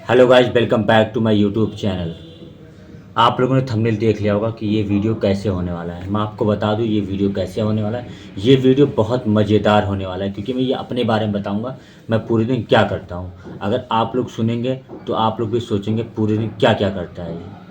Hello guys, welcome back to my YouTube channel. आप लोगों ने थंबनेल देख लिया होगा कि ये वीडियो कैसे होने वाला है। मैं आपको बता दूं ये वीडियो कैसे होने वाला है। ये वीडियो बहुत मज़ेदार होने वाला है क्योंकि मैं ये अपने बारे में बताऊंगा मैं पूरे दिन क्या करता हूँ। अगर आप लोग सुनेंगे तो आप लोग भी सोचेंगे पूरे दिन क्या क्या करता है ये।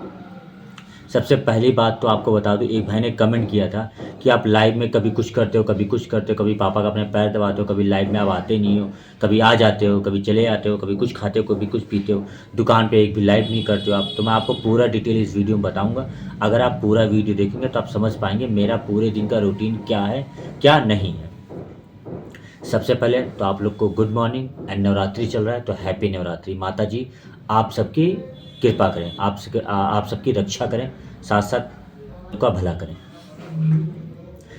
सबसे पहली बात तो आपको बता दूं, एक भाई ने कमेंट किया था कि आप लाइव में कभी कुछ करते हो, कभी कुछ करते हो, कभी पापा का अपने पैर दबाते हो, कभी लाइव में आप आते नहीं हो, कभी आ जाते हो, कभी चले जाते हो, कभी कुछ खाते हो, कभी कुछ पीते हो, दुकान पे एक भी लाइव नहीं करते हो आप। तो मैं आपको पूरा डिटेल इस वीडियो में बताऊंगा। अगर आप पूरा वीडियो देखेंगे तो आप समझ पाएंगे मेरा पूरे दिन का रूटीन क्या है, क्या नहीं है। सबसे पहले तो आप लोग को गुड मॉर्निंग एंड नवरात्रि चल रहा है तो हैप्पी नवरात्रि। माता जी आप सबकी कृपा करें, आप सबकी रक्षा करें, साथ साथ का भला करें।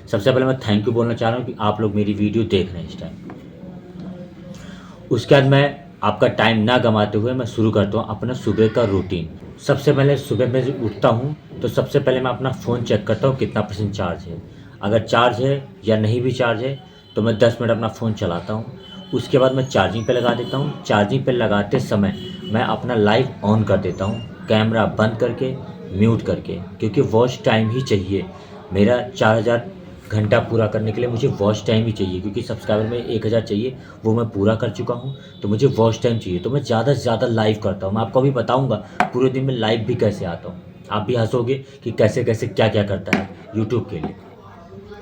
सबसे पहले मैं थैंक यू बोलना चाह रहा हूँ कि आप लोग मेरी वीडियो देख रहे हैं इस टाइम। उसके बाद मैं आपका टाइम ना गंवाते हुए मैं शुरू करता हूँ अपना सुबह का रूटीन। सबसे पहले सुबह में जब उठता हूँ तो सबसे पहले मैं अपना फ़ोन चेक करता हूँ कितना परसेंट चार्ज है। अगर चार्ज है या नहीं भी चार्ज है तो मैं 10 मिनट अपना फ़ोन चलाता हूँ। उसके बाद मैं चार्जिंग पे लगा देता हूँ। चार्जिंग पे लगाते समय मैं अपना लाइव ऑन कर देता हूँ, कैमरा बंद करके, म्यूट करके, क्योंकि वॉच टाइम ही चाहिए। मेरा 4000 घंटा पूरा करने के लिए मुझे वॉच टाइम ही चाहिए, क्योंकि सब्सक्राइबर में 1000 चाहिए, वो मैं पूरा कर चुका हूँ। तो मुझे वॉच टाइम चाहिए, तो मैं ज़्यादा से ज़्यादा लाइव करता हूँ। मैं आपको अभी बताऊँगा पूरे दिन में लाइव भी कैसे आता हूँ। आप भी हंसोगे कि कैसे कैसे क्या क्या करता है यूट्यूब के लिए।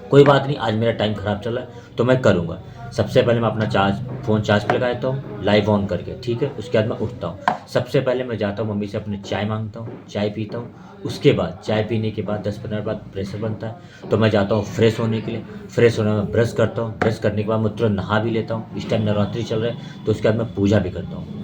कोई बात नहीं, आज मेरा टाइम ख़राब चल रहा है तो मैं करूँगा। सबसे पहले मैं अपना फ़ोन चार्ज पे लगा देता हूँ लाइव ऑन करके, ठीक है। उसके बाद मैं उठता हूँ, सबसे पहले मैं जाता हूँ मम्मी से अपने चाय मांगता हूँ, चाय पीता हूँ। उसके बाद चाय पीने के बाद 10-15 मिनट बाद प्रेशर बनता है तो मैं जाता हूँ फ्रेश होने के लिए। फ्रेश होने में ब्रश करता हूँ, ब्रश करने के बाद मैं तुरंत नहा भी लेता हूँ। इस टाइम नवरात्रि चल रहा है तो उसके बाद मैं पूजा भी करता हूँ।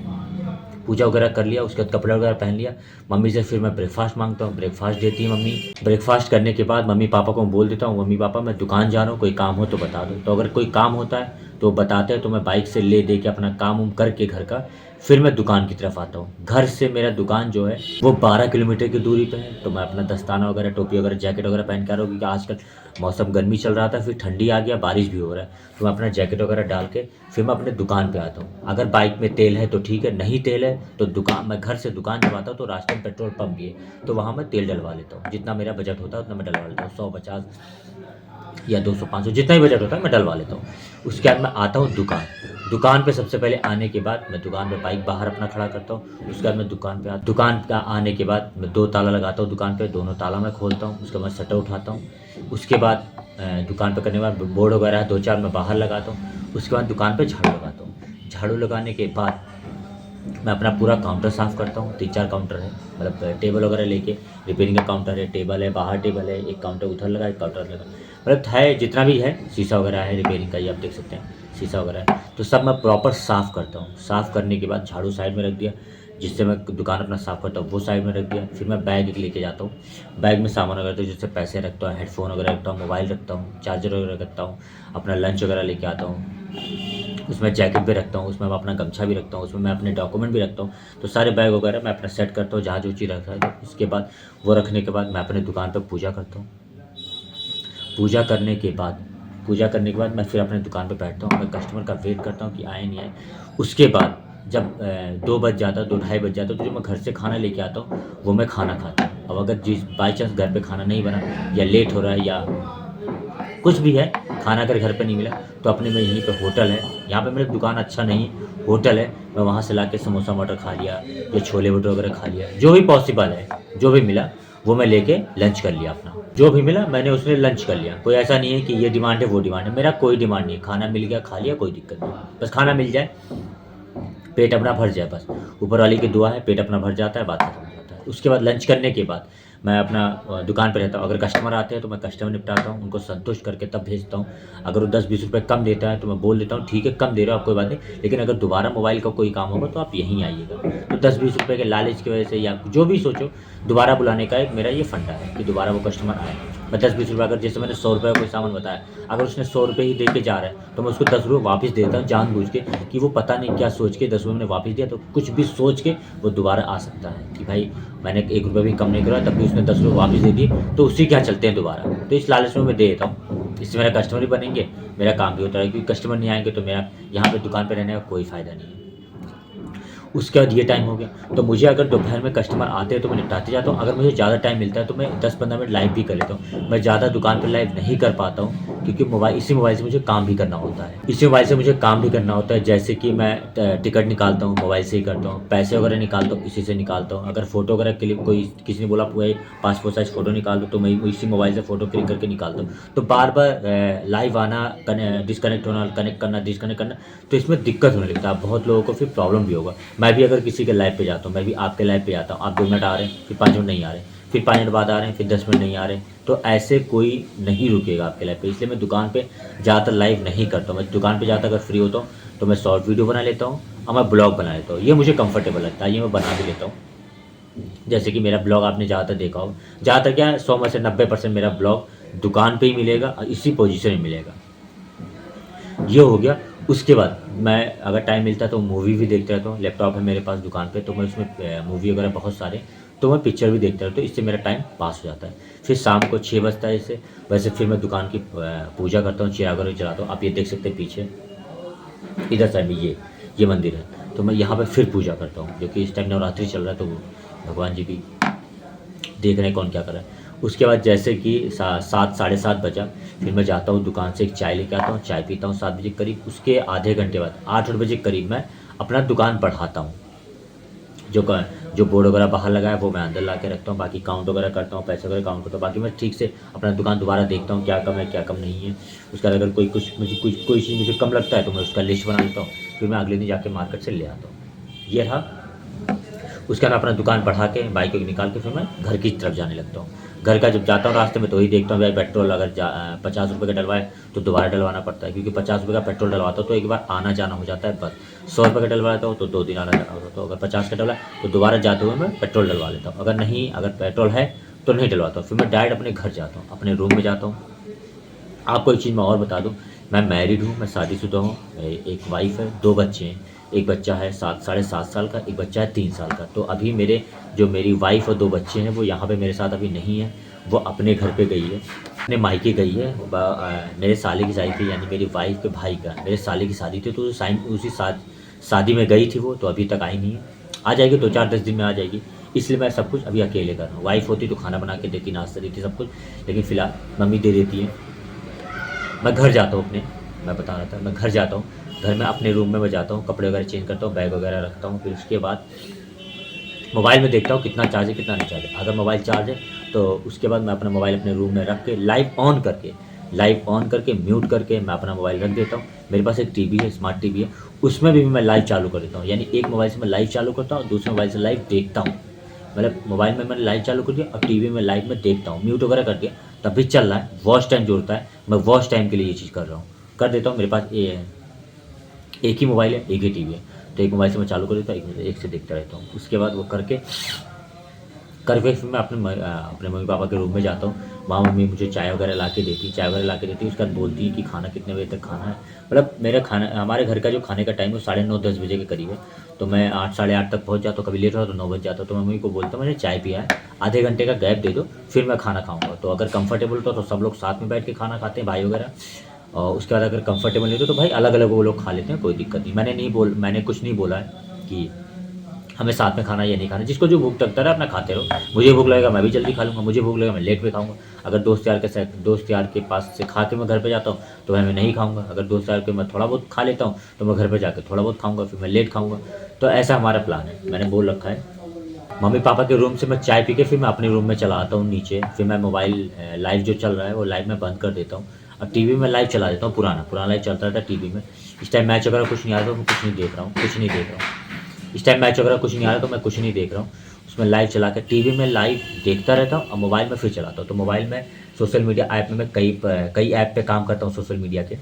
पूजा वगैरह कर लिया, उसके बाद कपड़ा वगैरह पहन लिया। मम्मी से फिर मैं ब्रेकफास्ट मांगता हूँ, ब्रेकफास्ट देती है मम्मी। ब्रेकफास्ट करने के बाद मम्मी पापा को बोल देता हूँ, मम्मी पापा मैं दुकान जा रहा हूँ, कोई काम हो तो बता दो। तो अगर कोई काम होता है तो बताते हैं, तो मैं बाइक से ले दे के अपना काम उम करके घर का फिर मैं दुकान की तरफ आता हूँ। घर से मेरा दुकान जो है वो 12 किलोमीटर की दूरी पे है। तो मैं अपना दस्ताना वगैरह, टोपी वगैरह, जैकेट वगैरह पहन के आ रहा हूँ, क्योंकि आजकल मौसम गर्मी चल रहा था, फिर ठंडी आ गया, बारिश भी हो रहा है। तो मैं अपना जैकेट वगैरह डाल के फिर मैं अपने दुकान पे आता हूँ। अगर बाइक में तेल है तो ठीक है, नहीं तेल है तो दुकान, मैं घर से दुकान जब आता हूँ तो रास्ते में पेट्रोल पंप भी है, तो वहाँ मैं तेल डलवा लेता हूँ। जितना मेरा बजट होता है उतना मैं डलवा लेता हूँ, 150 या 200-500 जितना ही बजट होता है मैं डलवा लेता हूँ। उसके बाद मैं आता हूँ दुकान। दुकान पे सबसे पहले आने के बाद मैं दुकान पे बाइक बाहर अपना खड़ा करता हूँ। उसके बाद मैं दुकान का आने के बाद मैं 2 ताला लगाता हूँ दुकान पे, दोनों ताला मैं खोलता हूँ। उसके बाद शटर उठाता हूँ। उसके बाद दुकान पे करने के बाद बोर्ड वगैरह 2-4 मैं बाहर लगाता हूँ। उसके बाद दुकान पे झाड़ू लगाता हूँ। झाड़ू लगाने के बाद मैं अपना पूरा काउंटर साफ़ करता हूँ। 3-4 काउंटर है, मतलब टेबल वगैरह लेके, रिपेयरिंग का काउंटर है, टेबल है, बाहर टेबल है, एक काउंटर उधर लगा, एक काउंटर लगा, मतलब है जितना भी है, शीशा वगैरह है रिपेयरिंग का, ये आप देख सकते हैं शीशा वगैरह है। तो सब मैं प्रॉपर साफ़ करता हूँ। साफ़ करने के बाद झाड़ू साइड में रख दिया, जिससे मैं दुकान अपना साफ़ करता हूँ वो साइड में रख दिया। फिर मैं बैग एक लेके जाता हूँ। बैग में सामान वगैरह तो जैसे पैसे रखता हूँ, हेडफ़ोन वगैरह रखता हूँ, मोबाइल रखता हूँ, चार्जर वगैरह रखता हूँ, अपना लंच वगैरह लेके आता हूँ। उसमें जैकेट भी रखता हूँ, उसमें मैं अपना गमछा भी रखता हूँ, उसमें मैं अपने डॉक्यूमेंट भी रखता हूँ। तो सारे बैग वगैरह मैं अपना सेट करता हूँ जहाँ जो चीज़ रखा है। इसके बाद वो रखने के बाद मैं अपने दुकान पर पूजा करता हूँ। पूजा करने के बाद मैं फिर अपने दुकान पे बैठता हूँ। मैं कस्टमर का वेट करता हूँ कि आए नहीं आए। उसके बाद जब 2 बज जाता है, 2 ढाई बज जाता है, तो जो मैं घर से खाना लेके आता हूँ वो मैं खाना खाता हूँ। अब अगर जिस बाई चांस घर पे खाना नहीं बना या लेट हो रहा है या कुछ भी है, खाना अगर घर पे नहीं मिला तो अपने में यहीं पे होटल है, यहाँ पे मेरा दुकान अच्छा नहीं है, होटल है, मैं वहाँ से लाके समोसा मटर खा लिया या छोले भटूरे वगैरह खा लिया, जो भी पॉसिबल है, जो भी मिला वो मैं लेके लंच कर लिया अपना। जो भी मिला मैंने उसमें लंच कर लिया। कोई ऐसा नहीं है कि ये डिमांड है वो डिमांड है, मेरा कोई डिमांड नहीं है। खाना मिल गया खा लिया, कोई दिक्कत नहीं, बस खाना मिल जाए, पेट अपना भर जाए, बस ऊपर वाले की दुआ है, पेट अपना भर जाता है, बात खत्म हो जाता है। उसके बाद लंच करने के बाद मैं अपना दुकान पे रहता हूँ। अगर कस्टमर आते हैं तो मैं कस्टमर निपटाता हूँ, उनको संतुष्ट करके तब भेजता हूँ। अगर वो 10-20 रुपये कम देता है तो मैं बोल देता हूँ ठीक है कम दे रहे हो आप, कोई बात नहीं, लेकिन अगर दोबारा मोबाइल का कोई काम होगा तो आप यहीं आइएगा। तो 10-20 रुपये के लालच की वजह से या जो भी सोचो, दोबारा बुलाने का एक मेरा ये फंडा है कि दोबारा वो कस्टमर आए। मैं 10-20 रुपये, अगर जैसे मैंने 100 रुपये का कोई सामान बताया, अगर उसने 100 रुपये ही दे के जा रहा है तो मैं उसको 10 रुपये वापस देता हूँ जानबूझ के, कि वो पता नहीं क्या सोच के 10 रुपये मैंने वापस दिया, तो कुछ भी सोच के वो दोबारा आ सकता है कि भाई मैंने 1 रुपये भी कम नहीं करा तब भी उसने 10 रुपये वापस दे दिए, तो उसी क्या चलते हैं दोबारा। तो इस लालच में मैं दे देता हूँ, इससे मेरा कस्टमर भी बनेंगे, मेरा काम भी होता है, क्योंकि कस्टमर नहीं आएंगे तो मेरा यहाँ पे दुकान पे रहने का कोई फ़ायदा नहीं है। उसके बाद ये टाइम हो गया। तो मुझे अगर दोपहर में कस्टमर आते हैं तो मैं निपटाते जाता हूँ, अगर मुझे ज़्यादा टाइम मिलता है तो मैं 10-15 मिनट लाइव भी कर लेता हूँ। मैं ज़्यादा दुकान पे लाइव नहीं कर पाता हूँ क्योंकि इसी मोबाइल से मुझे काम भी करना होता है। इसी मोबाइल से मुझे काम भी करना होता है, जैसे कि मैं टिकट निकालता हूँ मोबाइल से ही करता हूँ, पैसे वगैरह निकालता हूँ इसी से निकालता हूँ। अगर फ़ोटो वगैरह क्लिक कोई किसी ने बोला पूरा पासपोर्ट साइज़ फ़ोटो निकाल दो तो मैं इसी मोबाइल से फ़ोटो क्लिक करके निकालता हूँ। तो बार-बार लाइव आना, डिस्कनेक्ट होना, कनेक्ट करना, डिस्कनेक्ट करना, तो इसमें दिक्कत होने लगता है। बहुत लोगों को फिर प्रॉब्लम भी होगा। मैं भी अगर किसी के लाइव पे जाता हूँ, मैं भी आपके लाइव पे आता हूँ, आप 2 मिनट आ रहे हैं, फिर 5 मिनट नहीं आ रहे, फिर 5 मिनट बाद आ रहे हैं, फिर 10 मिनट नहीं आ रहे, तो ऐसे कोई नहीं रुकेगा आपके लाइव पे। इसलिए मैं दुकान पे ज़्यादातर लाइव नहीं करता हूँ। मैं दुकान पे ज़्यादातर अगर फ्री होता हूँ तो मैं शॉर्ट वीडियो बना लेता हूँ और मैं ब्लॉग बना लेता हूँ। ये मुझे कंफर्टेबल लगता है, ये मैं बना भी लेता हूँ। जैसे कि मेरा ब्लॉग आपने ज़्यादातर देखा हो, ज़्यादातर क्या है, 100 में से 90% मेरा ब्लॉग दुकान पे ही मिलेगा और इसी पोजीशन में मिलेगा। ये हो गया। उसके बाद मैं अगर टाइम मिलता है तो मूवी भी देखता रहता हूँ। लैपटॉप है मेरे पास दुकान पे, तो मैं उसमें मूवी वगैरह बहुत सारे, तो मैं पिक्चर भी देखता रहता हूँ। इससे मेरा टाइम पास हो जाता है। फिर शाम को 6 बजता है इससे, वैसे फिर मैं दुकान की पूजा करता हूँ, चिराग वगैरह जलाता हूँ। आप ये देख सकते हैं पीछे इधर साइड में ये मंदिर है, तो मैं यहाँ पे फिर पूजा करता हूँ, जो कि इस टाइम नवरात्रि चल रहा है तो भगवान जी की देख रहे हैं कौन क्या कर रहा है। उसके बाद जैसे कि 7 साढ़े 7 बजा, फिर मैं जाता हूँ दुकान से एक चाय लेके आता हूँ, चाय पीता हूँ 7 बजे करीब। उसके आधे घंटे बाद 8 बजे करीब मैं अपना दुकान बढ़ाता हूँ। जो क जो बोर्ड वगैरह बाहर लगा है वो मैं अंदर ला के रखता हूँ, बाकी काउंट वगैरह करता हूँ, पैसे वगैरह काउंट करता हूँ। बाकी मैं ठीक से अपना दुकान दोबारा देखता हूँ क्या कम है क्या कम नहीं है। उसके बाद अगर कोई चीज़ मुझे कम लगता है तो मैं उसका लिस्ट बना लेता हूँ, फिर मैं अगले दिन जाके मार्केट से ले आता हूँ। ये रहा। उसके बाद मैं अपना दुकान बढ़ा के बाइक को निकाल के फिर मैं घर की तरफ जाने लगता हूँ। घर का जब जाता हूँ रास्ते में तो वही देखता हूँ भाई, पेट्रोल अगर 50 रुपये का डलवाए तो दोबारा डलवाना पड़ता है, क्योंकि 50 रुपये का पेट्रोल डलवाता हूँ तो एक बार आना जाना हो जाता है बस। 100 रुपये का डलवाता हूँ तो 2 दिन आना जाना होता है, तो अगर 50 का डलवाए तो दोबारा जाते हुए मैं पेट्रोल डलवा लेता हूँ। अगर नहीं, अगर पेट्रोल है तो नहीं डलवाता हूँ, फिर मैं डायरेक्ट अपने घर जाता हूँ, अपने रूम में जाता हूँ। आपको एक चीज़ मैं और बता दूँ, मैं मैरिड हूँ, मैं शादीशुदा हूँ, एक वाइफ़ है, 2 बच्चे हैं। एक बच्चा है 7 साढ़े 7 साल का, एक बच्चा है 3 साल का। तो अभी मेरी वाइफ़ और 2 बच्चे हैं वो यहाँ पे मेरे साथ अभी नहीं है, वो अपने घर पे गई है, अपने मायके गई है। मेरे साले की शादी थी, यानी मेरी वाइफ़ के भाई का मेरे साले की शादी थी, तो उसी शादी में गई थी वो, तो अभी तक आई नहीं है। आ जाएगी 2-4-10 दिन में आ जाएगी। इसलिए मैं सब कुछ अभी अकेले कर रहा हूँ। वाइफ़ होती तो खाना बना के देती, नाश्ता देती, सब कुछ, लेकिन फ़िलहाल मम्मी दे देती है। मैं घर जाता हूँ अपने, मैं बता रहा था, मैं घर जाता हूँ, घर में अपने रूम में मैं जाता हूँ, कपड़े वगैरह चेंज करता हूँ, बैग वगैरह रखता हूँ। फिर उसके बाद मोबाइल में देखता हूँ कितना चार्ज है कितना नहीं चार्ज है। अगर मोबाइल चार्ज है तो उसके बाद मैं अपना मोबाइल अपने रूम में रख के लाइव ऑन करके म्यूट करके मैं अपना मोबाइल रख देता हूँ। मेरे पास एक टीवी है, स्मार्ट टीवी है, उसमें भी मैं लाइव चालू कर देता हूँ। यानी एक मोबाइल से मैं लाइव चालू करता हूँ, दूसरे मोबाइल से लाइव देखता हूँ। मतलब मोबाइल में मैंने लाइव चालू कर दिया और टीवी में लाइव में देखता हूँ, म्यूट वगैरह कर दिया, तब भी चल रहा है। वॉच टाइम जोड़ता है, मैं वॉच टाइम के लिए ये चीज़ कर रहा हूँ, कर देता हूँ। मेरे पास ये एक ही मोबाइल है, एक ही टीवी है, तो एक मोबाइल से मैं चालू कर देता हूँ, एक से देखता रहता हूँ। उसके बाद वो करके फिर मैं अपने मम्मी पापा के रूम में जाता हूँ। वहाँ मम्मी मुझे चाय वगैरह ला के देती, उसके बाद बोलती है कि खाना कितने बजे तक खाना है। मतलब हमारे घर का जो खाने का टाइम है वो 9:30-10 बजे के करीब है। तो मैं 8 साढ़े 8 तक पहुँच जाता हूँ, कभी लेट होता तो 9 बज जाता। तो मम्मी को बोलता हूँ मैंने चाय पिया है, आधे घंटे का गैप दे दो, फिर मैं खाना खाऊँगा। तो अगर कंफर्टेबल हो तो सब लोग साथ में बैठ के खाना खाते हैं, भाई वगैरह। और उसके बाद अगर कंफर्टेबल नहीं हो तो भाई अलग अलग वो लोग खा लेते हैं, कोई दिक्कत नहीं। मैंने कुछ नहीं बोला है कि हमें साथ में खाना या नहीं खाना। जिसको जो भूख लगता है अपना खाते रहो। मुझे भूख लगेगा मैं भी जल्दी खा लूँगा, मुझे भूख लगेगा मैं लेट में खाऊँगा। अगर दोस्त यार के पास से खा के मैं घर पे जाता हूँ तो मैं नहीं खाऊँगा। अगर दोस्त यार के मैं थोड़ा बहुत खा लेता हूँ तो मैं घर पे जाके थोड़ा बहुत खाऊँगा, फिर मैं लेट खाऊँगा। तो ऐसा हमारा प्लान है, मैंने बोल रखा है। मम्मी पापा के रूम से मैं चाय पी के फिर मैं अपने रूम में चला आता हूँ नीचे। फिर मैं मोबाइल लाइव जो चल रहा है वो लाइव मैं बंद कर देता हूँ और टीवी में लाइव चला देता हूँ। पुराना लाइव चलता रहता है टीवी में। इस टाइम मैच वगैरह कुछ नहीं आ रहा तो मैं कुछ नहीं देख रहा हूँ। इस टाइम मैच वगैरह कुछ नहीं आ रहा तो मैं कुछ नहीं देख रहा हूँ। उसमें लाइव चला के टीवी में लाइव देखता रहता हूँ और मोबाइल में फिर चलाता हूँ। तो मोबाइल में सोशल मीडिया ऐप में मैं कई ऐप पे काम करता हूँ सोशल मीडिया के,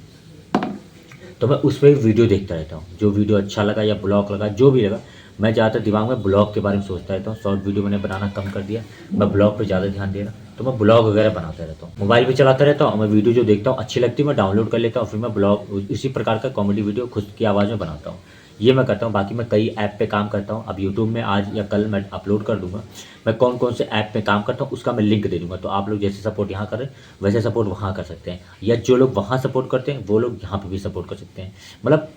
तो मैं उस पर वीडियो देखता रहता हूँ। जो वीडियो अच्छा लगा या ब्लॉग लगा, जो भी लगा, मैं ज़्यादातर दिमाग में ब्लॉग के बारे में सोचता रहता हूँ। शॉर्ट वीडियो मैंने बनाना कम कर दिया, मैं ब्लॉग पे ज़्यादा ध्यान दे रहा हूँ। तो मैं ब्लॉग वगैरह बनाता रहता हूँ, मोबाइल पे चलाता रहता हूँ। मैं वीडियो जो देखता हूँ अच्छी लगती है मैं डाउनलोड कर लेता हूँ, फिर मैं ब्लॉग इसी प्रकार का कॉमेडी वीडियो खुद की आवाज़ में बनाता हूँ। ये मैं करता हूँ। बाकी मैं कई ऐप पे काम करता हूँ। अब यूट्यूब में आज या कल मैं अपलोड कर दूँगा मैं कौन कौन से ऐप पे काम करता हूँ, उसका मैं लिंक दे दूँगा। तो आप लोग जैसे सपोर्ट यहाँ कर रहे हैं वैसे सपोर्ट वहाँ कर सकते हैं, या जो लोग वहाँ सपोर्ट करते हैं वो लोग यहाँ पे भी सपोर्ट कर सकते हैं। मतलब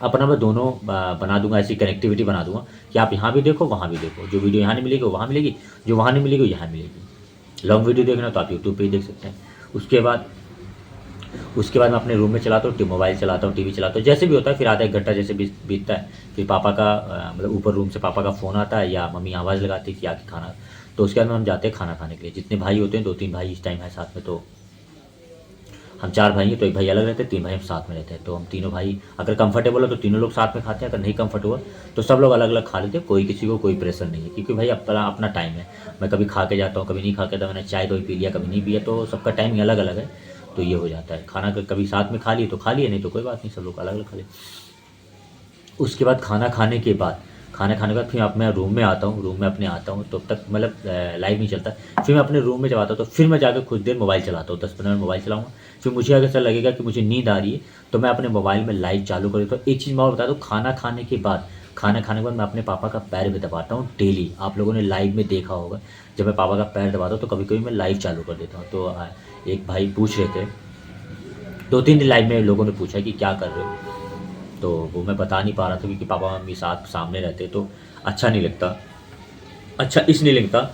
अपना मैं दोनों बना दूंगा, ऐसी कनेक्टिविटी बना दूंगा कि आप यहाँ भी देखो वहाँ भी देखो, जो वीडियो यहाँ नहीं मिलेगी वो वहाँ मिलेगी, जो वहाँ नहीं मिलेगी वो यहाँ मिलेगी। लॉन्ग वीडियो देखना तो आप यूट्यूब पे ही देख सकते हैं। उसके बाद मैं अपने रूम में चलाता हूँ, मोबाइल चलाता हूँ, टीवी चलाता हूँ, जैसे भी होता है। फिर आधा एक घंटा जैसे बीतता है, फिर पापा का मतलब ऊपर रूम से पापा का फ़ोन आता है या मम्मी आवाज़ लगाती है कि आके खाना। तो उसके बाद में हम जाते हैं खाना खाने के लिए। जितने भाई होते हैं, 2-3 भाई इस टाइम है साथ में, तो हम 4 भाई हैं, तो एक भाई अलग रहते हैं, 3 भाई हम साथ में रहते हैं। तो हम तीनों भाई अगर कंफर्टेबल हो तो तीनों लोग साथ में खाते हैं, अगर नहीं कंफर्टेबल हुआ तो सब लोग अलग अलग खा लेते हैं। कोई किसी को कोई प्रेशर नहीं है, क्योंकि भाई अपना अपना टाइम है। मैं कभी खा के जाता हूँ, कभी नहीं खा के, तो मैंने चाय दो पी लिया, कभी नहीं पिया, तो सबका टाइमिंग अलग अलग है। तो ये हो जाता है, खाना कभी साथ में खा लिए तो खा लिए, नहीं तो कोई बात नहीं, सब लोग अलग अलग खा लिए। उसके बाद खाना खाने के बाद फिर मैं रूम में आता हूँ, रूम में अपने आता हूँ, तो तब तक मतलब लाइव नहीं चलता। फिर मैं अपने रूम में जब आता हूँ तो फिर मैं जाकर कुछ देर मोबाइल चलाता हूँ, 10-15 मिनट मोबाइल चलाऊँगा। फिर मुझे अगर ऐसा लगेगा कि मुझे नींद आ रही है तो मैं अपने मोबाइल में लाइव चालू कर देता हूँ। एक चीज़ मैं और बता दूँ, खाना खाने के बाद मैं अपने पापा का पैर भी दबाता हूँ डेली। आप लोगों ने लाइव में देखा होगा, जब मैं पापा का पैर दबाता हूँ तो कभी कभी मैं लाइव चालू कर देता हूँ। तो एक भाई पूछ रहे थे, 2-3 दिन लाइव में लोगों ने पूछा कि क्या कर रहे हो, तो वो मैं बता नहीं पा रहा था, क्योंकि पापा मम्मी साथ सामने रहते तो अच्छा नहीं लगता। अच्छा इसलिए लगता,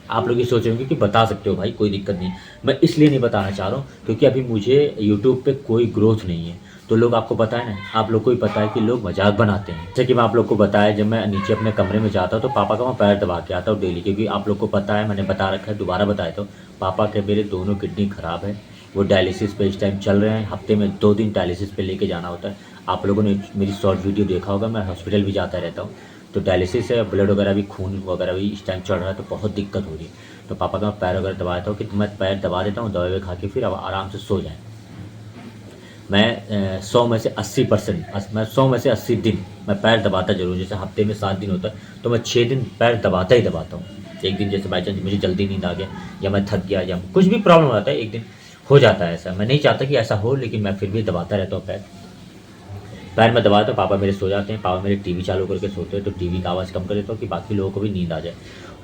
आप लोग ये सोच रहे होंगे कि बता सकते हो भाई, कोई दिक्कत नहीं। मैं इसलिए नहीं बताना चाह रहा हूँ क्योंकि अभी मुझे यूट्यूब पे कोई ग्रोथ नहीं है। तो लोग, आपको पता है ना, आप लोग को ही पता है कि लोग मजाक बनाते हैं। जैसे कि मैं आप लोग को बताया, जब मैं नीचे अपने कमरे में जाता हूँ तो पापा का मैं पैर दबा के आता हूँ डेली, क्योंकि आप लोग को पता है, मैंने बता रखा है, दोबारा बताया तो पापा के मेरे दोनों किडनी ख़राब है। वो डायलिसिस पे इस टाइम चल रहे हैं, हफ्ते में 2 दिन डायलिसिस पे लेके जाना होता है। आप लोगों ने मेरी शॉर्ट वीडियो देखा होगा, मैं हॉस्पिटल भी जाता रहता हूँ। तो डायलिसिस है, ब्लड वगैरह भी, खून वगैरह भी इस टाइम चल रहा है, तो बहुत दिक्कत हो रही है। तो पापा का मैं पैर वगैरह दबाता हूँ कि मैं पैर दबा देता हूँ, दवाई खा के फिर अब आराम से सो जाएँ। मैं 100 में से 80% मैं 100 में से 80 दिन मैं पैर दबाता ज़रूर। जैसे हफ्ते में 7 दिन होता है तो मैं 6 दिन पैर दबाता ही दबाता हूँ। एक दिन जैसे बाई चांस मुझे जल्दी नींद आ गया, या मैं थक गया, या कुछ भी प्रॉब्लम हो जाता है, एक दिन हो जाता है ऐसा। मैं नहीं चाहता कि ऐसा हो, लेकिन मैं फिर भी दबाता रहता हूँ पैर। पैर में दबाता हूँ, पापा मेरे सो जाते हैं। पापा मेरे टीवी चालू करके सोते हैं, तो टीवी का आवाज़ कम कर देता हूँ कि बाकी लोगों को भी नींद आ जाए।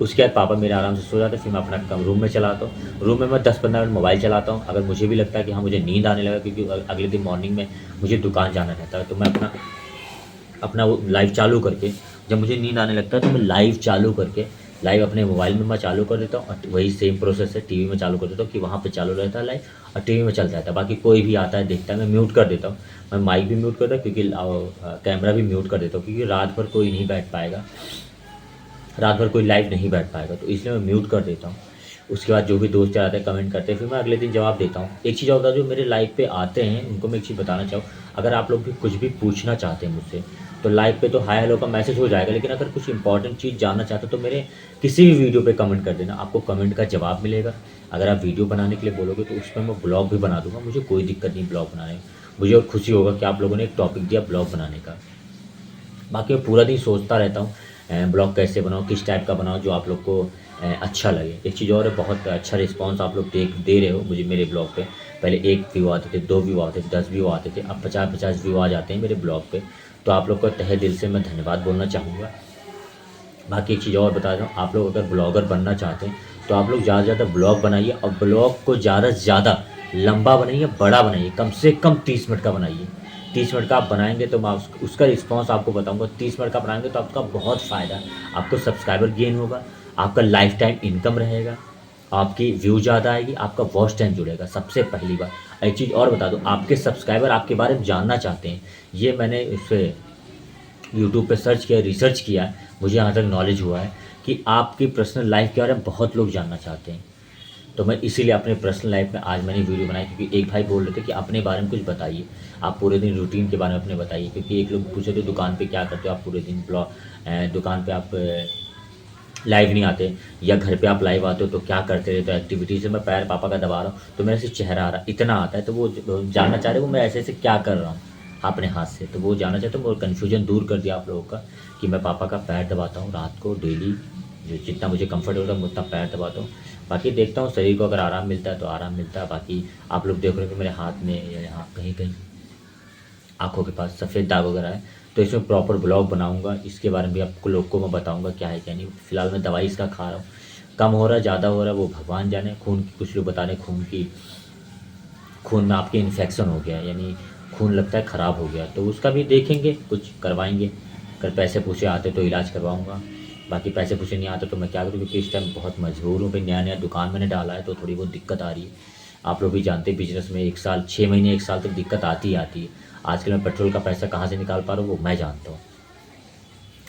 उसके बाद पापा मेरे आराम से सो जाते हैं, फिर मैं अपना कम रूम में चलाता हूँ। रूम में मैं 10-15 मिनट मोबाइल चलाता हूँ। अगर मुझे भी लगता है कि हाँ मुझे नींद आने लगा, क्योंकि अगले दिन मॉर्निंग में मुझे दुकान जाना रहता है, तो मैं अपना अपना वो लाइव चालू करके, जब मुझे नींद आने लगता है तो मैं लाइव चालू करके, लाइव अपने मोबाइल में मैं चालू कर देता हूँ। और वही सेम प्रोसेस है, टीवी में चालू कर देता हूँ कि वहाँ पे चालू रहता है लाइव, और टीवी में चलता रहता है। बाकी कोई भी आता है देखता है, मैं म्यूट कर देता हूँ। मैं माइक भी म्यूट कर देता हूँ, क्योंकि कैमरा भी म्यूट कर देता हूँ, क्योंकि रात भर कोई नहीं बैठ पाएगा, रात भर कोई लाइव नहीं बैठ पाएगा, तो इसलिए मैं म्यूट कर देता हूँ। उसके बाद जो भी दोस्त आते हैं कमेंट करते हैं, फिर मैं अगले दिन जवाब देता हूँ। एक चीज़ और बता, जो मेरे लाइव पे आते हैं उनको मैं एक चीज़ बताना चाहूँ, अगर आप लोग भी कुछ भी पूछना चाहते हैं मुझसे, तो लाइव पे तो हाय हेलो का मैसेज हो जाएगा, लेकिन अगर कुछ इंपॉर्टेंट चीज़ जानना चाहते हो तो मेरे किसी भी वीडियो पे कमेंट कर देना, आपको कमेंट का जवाब मिलेगा। अगर आप वीडियो बनाने के लिए बोलोगे तो उस पर मैं ब्लॉग भी बना दूंगा, मुझे कोई दिक्कत नहीं ब्लॉग बनाने में। मुझे और खुशी होगा कि आप लोगों ने एक टॉपिक दिया ब्लॉग बनाने का। बाकी मैं पूरा दिन सोचता रहता हूँ ब्लॉग कैसे बनाऊँ, किस टाइप का बनाऊँ जो आप लोग को अच्छा लगे। एक चीज़ और है, बहुत अच्छा रिस्पांस आप लोग दे रहे हो मुझे मेरे ब्लॉग पे। पहले 1 व्यू आते थे, 2 व्यू आते थे, 10 व्यू आते थे, अब 50-50 व्यू आ जाते हैं मेरे ब्लॉग पे। तो आप लोग को तहे दिल से मैं धन्यवाद बोलना चाहूँगा। बाकी एक चीज़ और बता दूँ, आप लोग अगर ब्लॉगर बनना चाहते हैं तो आप लोग ज़्यादा से ज़्यादा ब्लॉग बनाइए, और ब्लॉग को ज़्यादा से ज़्यादा लंबा बनाइए, बड़ा बनाइए, कम से कम 30 मिनट का बनाइए। 30 मिनट का आप बनाएंगे तो मैं उसका रिस्पॉन्स आपको बताऊंगा। 30 मिनट का बनाएंगे तो आपका बहुत फ़ायदा है, आपको सब्सक्राइबर गेन होगा, आपका लाइफ टाइम इनकम रहेगा, आपकी व्यू ज़्यादा आएगी, आपका वॉच टाइम जुड़ेगा सबसे पहली बात। एक चीज़ और बता दूँ, आपके सब्सक्राइबर आपके बारे में जानना चाहते हैं, ये मैंने उससे यूट्यूब पे सर्च किया, रिसर्च किया है, मुझे यहाँ तक नॉलेज हुआ है कि आपकी पर्सनल लाइफ के बारे में बहुत लोग जानना चाहते हैं। तो मैं इसीलिए अपने पर्सनल लाइफ में आज मैंने वीडियो बनाई, क्योंकि एक भाई बोल रहे थे कि अपने बारे में कुछ बताइए, आप पूरे दिन रूटीन के बारे में अपने बताइए। क्योंकि एक लोग पूछे थे दुकान पे क्या करते हो आप पूरे दिन, दुकान पे आप लाइव नहीं आते, या घर पे आप लाइव आते हो तो क्या करते रहते हो एक्टिविटीज़। से मैं पैर पापा का दबा रहा हूँ तो मेरा सिर्फ चेहरा आ रहा इतना आता है, तो वो जानना चाह रहे हो मैं ऐसे ऐसे क्या कर रहा हूँ अपने हाथ से। तो वो जानना चाहते हो, वो कन्फ्यूजन दूर कर दिया आप लोगों का कि मैं पापा का पैर दबाता हूँ रात को डेली, जितना मुझे कंफर्ट होता है उतना पैर दबाता हूँ। बाकी देखता हूँ शरीर को अगर आराम मिलता है तो आराम मिलता है। बाकी आप लोग देख रहे हो कि मेरे हाथ में या यहाँ कहीं कहीं आँखों के पास सफ़ेद दाग वगैरह है, तो इसमें प्रॉपर ब्लॉग बनाऊंगा, इसके बारे में भी आपको लोग को मैं बताऊंगा क्या है क्या नहीं। फिलहाल मैं दवाई इसका खा रहा हूँ, कम हो रहा है ज़्यादा हो रहा है वो भगवान जाने। खून की, कुछ लोग बता रहे खून में आपके इन्फेक्शन हो गया है, यानी खून लगता है ख़राब हो गया, तो उसका भी देखेंगे, कुछ करवाएंगे। अगर पैसे पूसे आते तो इलाज करवाऊँगा, बाकी पैसे पूसे नहीं आते तो मैं क्या करूँ, क्योंकि इस टाइम बहुत मजबूर हूँ। भाई नया नया दुकान मैंने डाला है तो थोड़ी बहुत दिक्कत आ रही है। आप लोग भी जानते हैं बिजनेस में 1 साल 6 महीने 1 साल तक दिक्कत आती ही आती है। आजकल मैं पेट्रोल का पैसा कहाँ से निकाल पा रहा हूँ वो मैं जानता हूँ।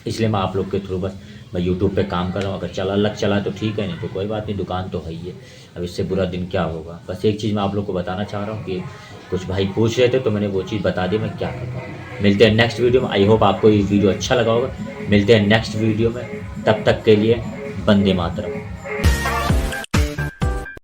इसलिए मैं आप लोग के थ्रू बस मैं यूट्यूब पे काम कर रहा हूँ। अगर चला लग चला तो ठीक है, नहीं तो कोई बात नहीं, दुकान तो है ही है। अब इससे बुरा दिन क्या होगा। बस एक चीज़ मैं आप लोग को बताना चाह रहा हूँ कि कुछ भाई पूछ रहे थे तो मैंने वो चीज़ बता दी मैं क्या करता हूँ। मिलते हैं नेक्स्ट वीडियो में। आई होप आपको ये वीडियो अच्छा लगा होगा। मिलते हैं नेक्स्ट वीडियो में, तब तक के लिए वंदे मातरम।